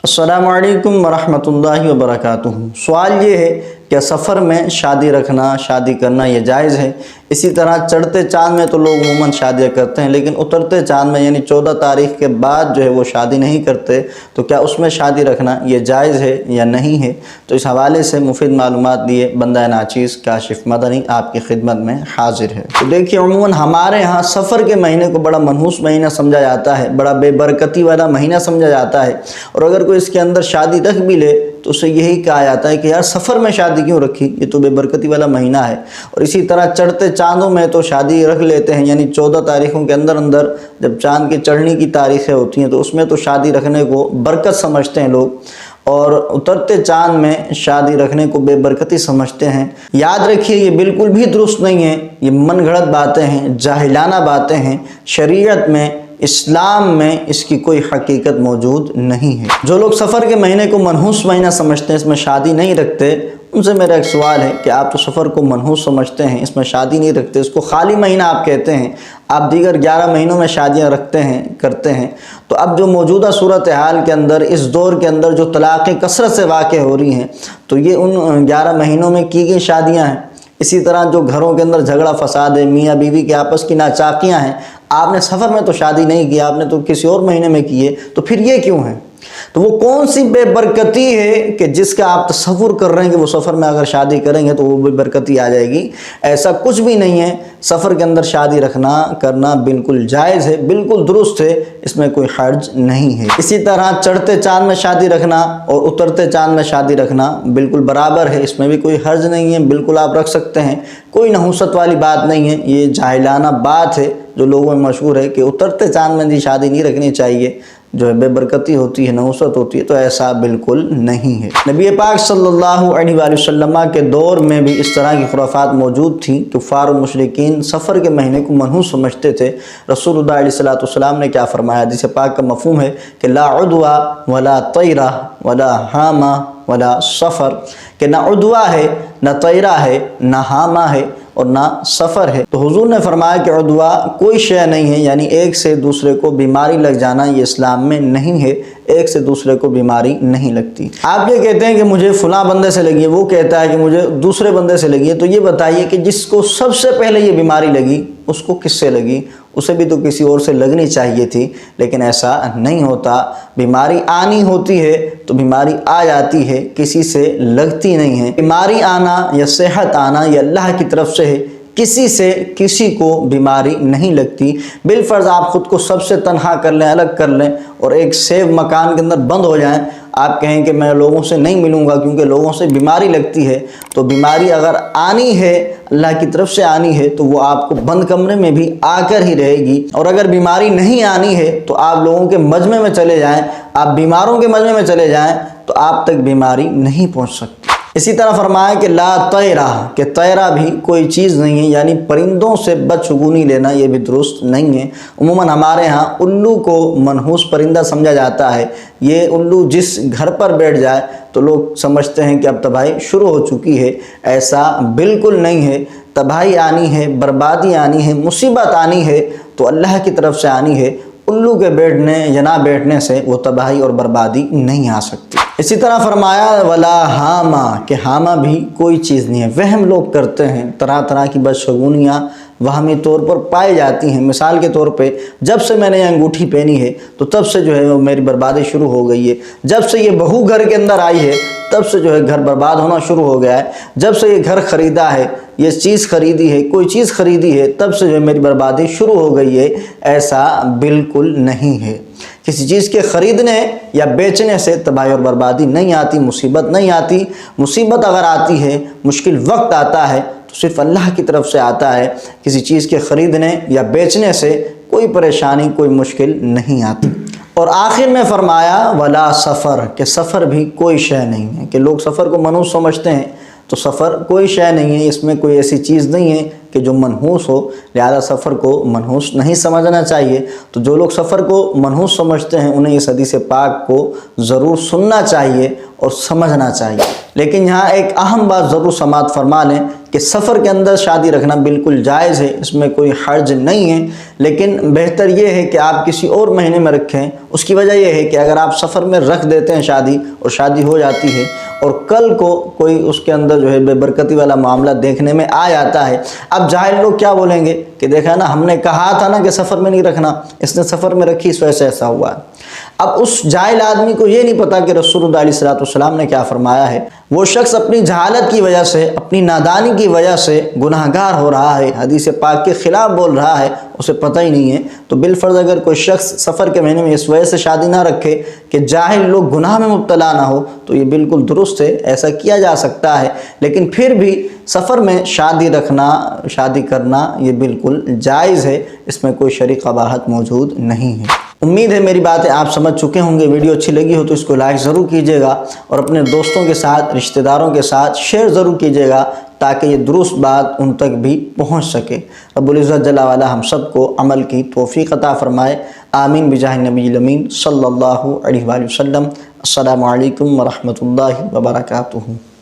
अस्सलामु अलैकुम वरहमतुल्लाहि वबरकातुहू। सवाल ये है कि सफ़र में शादी रखना, शादी करना ये जायज़ है। इसी तरह चढ़ते चाँद में तो लोग अमूमन शादियाँ करते हैं, लेकिन उतरते चाँद में यानी 14 तारीख़ के बाद जो है वो शादी नहीं करते, तो क्या उसमें शादी रखना ये जायज़ है या नहीं है? तो इस हवाले से मुफीद मालूमात लिए बंदा नाचीज़ काशिफ मदनी आपकी खिदमत में हाजिर है। तो देखिए, अमूमन हमारे यहाँ सफ़र के महीने को बड़ा मनहूस महीना समझा जाता है, बड़ा बेबरकती वाला महीना समझा जाता है। और अगर कोई इसके अंदर शादी रख भी ले तो उसे यही कहा जाता है कि यार सफ़र में शादी क्यों रखी, ये तो बेबरकती वाला महीना है। और इसी तरह चढ़ते चाँदों में तो शादी रख लेते हैं, यानी 14 तारीख़ों के अंदर अंदर जब चाँद की चढ़ने की तारीख़ें होती हैं तो उसमें तो शादी रखने को बरकत समझते हैं लोग, और उतरते चाँद में शादी रखने को बेबरकती समझते हैं। याद रखिए, ये बिल्कुल भी दुरुस्त नहीं है, ये मन गढ़ंत बातें हैं, जाहिलाना बातें हैं। शरीयत में, इस्लाम में इसकी कोई हकीकत मौजूद नहीं है। जो लोग सफ़र के महीने को मनहूस महीना समझते हैं, इसमें शादी नहीं रखते, उनसे मेरा एक सवाल है कि आप तो सफ़र को मनहूस समझते हैं, इसमें शादी नहीं रखते, इसको खाली महीना आप कहते हैं, आप दीगर 11 महीनों में शादियां रखते हैं, करते हैं। तो अब जो मौजूदा सूरत हाल के अंदर, इस दौर के अंदर जो तलाक़ें कसरत से वाक़ हो रही हैं, तो ये उन 11 महीनों में की गई शादियाँ हैं। इसी तरह जो घरों के अंदर झगड़ा फसाद है, मियाँ बीवी के आपस की नाचाकियाँ हैं, आपने सफ़र में तो शादी नहीं की, आपने तो किसी और महीने में की है, तो फिर ये क्यों है? तो वो कौन सी बेबरकती है कि जिसका आप तसव्वुर कर रहे हैं कि वो सफ़र में अगर शादी करेंगे तो वो बेबरकती आ जाएगी? ऐसा कुछ भी नहीं है। सफ़र के अंदर शादी रखना करना बिल्कुल जायज़ है, बिल्कुल दुरुस्त है, इसमें कोई हर्ज नहीं है। इसी तरह चढ़ते चाँद में शादी रखना और उतरते चाँद में शादी रखना बिल्कुल बराबर है, इसमें भी कोई हर्ज नहीं है, बिल्कुल आप रख सकते हैं, कोई नहुसत वाली बात नहीं है। ये जाहिलाना बात है जो लोगों में मशहूर है कि उतरते चाँद में शादी नहीं रखनी चाहिए, जो है बेबरकती होती है, नहुसत होती है, तो ऐसा बिल्कुल नहीं है। नबी पाक सल्लल्लाहु अलैहि वसल्लम के दौर में भी इस तरह की खुराफात मौजूद थी। कुफ़ार और मुशरिकीन सफ़र के महीने को मनहूस समझते थे। रसूलुल्लाह अलैहि सल्लम ने क्या फरमाया, जिसे पाक का मफ़हूम है कि ला उद्वा वला तैरा वला हामा वला सफ़र, कि ना उद्वा है, ना तैरा है, ना हामा है और ना सफ़र है। तो हुजूर ने फरमाया कि उद्वा कोई शय नहीं है, यानी एक से दूसरे को बीमारी लग जाना, ये इस्लाम में नहीं है। एक से दूसरे को बीमारी नहीं लगती। आप ये कहते हैं कि मुझे फ़लाँ बंदे से लगी है, वो कहता है कि मुझे दूसरे बंदे से लगी है, तो ये बताइए कि जिसको सबसे पहले ये बीमारी लगी उसको किससे लगी? उसे भी तो किसी और से लगनी चाहिए थी, लेकिन ऐसा नहीं होता। बीमारी आनी होती है तो बीमारी आ जाती है, किसी से लगती नहीं है। बीमारी आना या सेहत आना ये अल्लाह की तरफ से है, किसी से किसी को बीमारी नहीं लगती। बिलफर्ज आप ख़ुद को सबसे तन्हा कर लें, अलग कर लें और एक सेफ मकान के अंदर बंद हो जाएं, आप कहें कि मैं लोगों से नहीं मिलूँगा क्योंकि लोगों से बीमारी लगती है, तो बीमारी अगर आनी है, अल्लाह की तरफ से आनी है, तो वो आपको बंद कमरे में भी आकर ही रहेगी। और अगर बीमारी नहीं आनी है तो आप लोगों के मजमे में चले जाएं, आप बीमारों के मजमे में चले जाएं, तो आप तक बीमारी नहीं पहुँच सकती। इसी तरह फरमाया कि ला तैरा, कि तैरा भी कोई चीज़ नहीं है, यानी परिंदों से बदशगुनी लेना, ये भी दुरुस्त नहीं है। उम्मन हमारे यहाँ उल्लू को मनहूस परिंदा समझा जाता है। ये उल्लू जिस घर पर बैठ जाए तो लोग समझते हैं कि अब तबाही शुरू हो चुकी है। ऐसा बिल्कुल नहीं है। तबाही आनी है, बर्बादी आनी है, मुसीबत आनी है तो अल्लाह की तरफ से आनी है। उल्लू के बैठने या ना बैठने से वो तबाही और बर्बादी नहीं आ सकती। इसी तरह फरमाया वला हामा, कि हामा भी कोई चीज़ नहीं है। वहम लोग करते हैं, तरह तरह की बदशगुनियाँ वहमी तौर पर पाई जाती हैं। मिसाल के तौर पे, जब से मैंने ये अंगूठी पहनी है तो तब से जो है वो मेरी बर्बादी शुरू हो गई है। जब से ये बहू घर के अंदर आई है तब से जो है घर बर्बाद होना शुरू हो गया है। जब से ये घर ख़रीदा है, ये चीज़ ख़रीदी है, कोई चीज़ ख़रीदी है, तब से जो है मेरी बर्बादी शुरू हो गई है। ऐसा बिल्कुल नहीं है। किसी चीज़ के ख़रीदने या बेचने से तबाही और बर्बादी नहीं आती, मुसीबत नहीं आती। मुसीबत अगर आती है, मुश्किल वक्त आता है, तो सिर्फ़ अल्लाह की तरफ से आता है। किसी चीज़ के ख़रीदने या बेचने से कोई परेशानी, कोई मुश्किल नहीं आती। और आखिर में फरमाया वला सफ़र, कि सफ़र भी कोई शय नहीं है। कि लोग सफ़र को मनहूस समझते हैं, तो सफ़र कोई शय नहीं है, इसमें कोई ऐसी चीज़ नहीं है कि जो मनहूस हो, लिहाजा सफ़र को मनहूस नहीं समझना चाहिए। तो जो लोग सफ़र को मनहूस समझते हैं उन्हें इस हदीस पाक को ज़रूर सुनना चाहिए اور سمجھنا چاہیے۔ لیکن یہاں ایک اہم بات ضرور سماعت فرما لیں کہ سفر کے اندر شادی رکھنا بالکل جائز ہے، اس میں کوئی حرج نہیں ہے، لیکن بہتر یہ ہے کہ آپ کسی اور مہینے میں رکھیں۔ اس کی وجہ یہ ہے کہ اگر آپ سفر میں رکھ دیتے ہیں شادی اور شادی ہو جاتی ہے اور کل کو کوئی اس کے اندر جو ہے بے برکتی والا معاملہ دیکھنے میں آ جاتا ہے، اب جاہل لوگ کیا بولیں گے کہ دیکھا نا ہم نے کہا تھا نا کہ سفر میں نہیں رکھنا، اس نے سفر میں رکھی اس وجہ سے ایسا ہوا ہے۔ اب اس جاہل آدمی کو یہ نہیں پتا کہ رسول اللہ علیہ السلام نے کیا فرمایا ہے۔ وہ شخص اپنی جہالت کی وجہ سے، اپنی نادانی کی وجہ سے گناہگار ہو رہا ہے، حدیث پاک کے خلاف بول رہا ہے، اسے پتہ ہی نہیں ہے۔ تو بالفرض اگر کوئی شخص سفر کے مہینے میں اس وجہ سے شادی نہ رکھے کہ جاہل لوگ گناہ میں مبتلا نہ ہو، تو یہ بالکل درست ہے، ایسا کیا جا سکتا ہے۔ لیکن پھر بھی سفر میں شادی رکھنا، شادی کرنا یہ بالکل جائز ہے، اس میں کوئی شرعی قباحت موجود نہیں ہے۔ امید ہے میری باتیں آپ سمجھ چکے ہوں گے۔ ویڈیو اچھی لگی ہو تو اس کو لائک ضرور کیجیے گا اور اپنے دوستوں کے ساتھ، رشتہ داروں کے ساتھ شیئر ضرور کیجیے گا تاکہ یہ درست بات ان تک بھی پہنچ سکے۔ رب العزت جل وعلا ہم سب کو عمل کی توفیق عطا فرمائے، آمین بجاہ نبی الامین صلی اللہ علیہ وآلہ وسلم۔ السلام علیکم ورحمۃ اللہ وبرکاتہ۔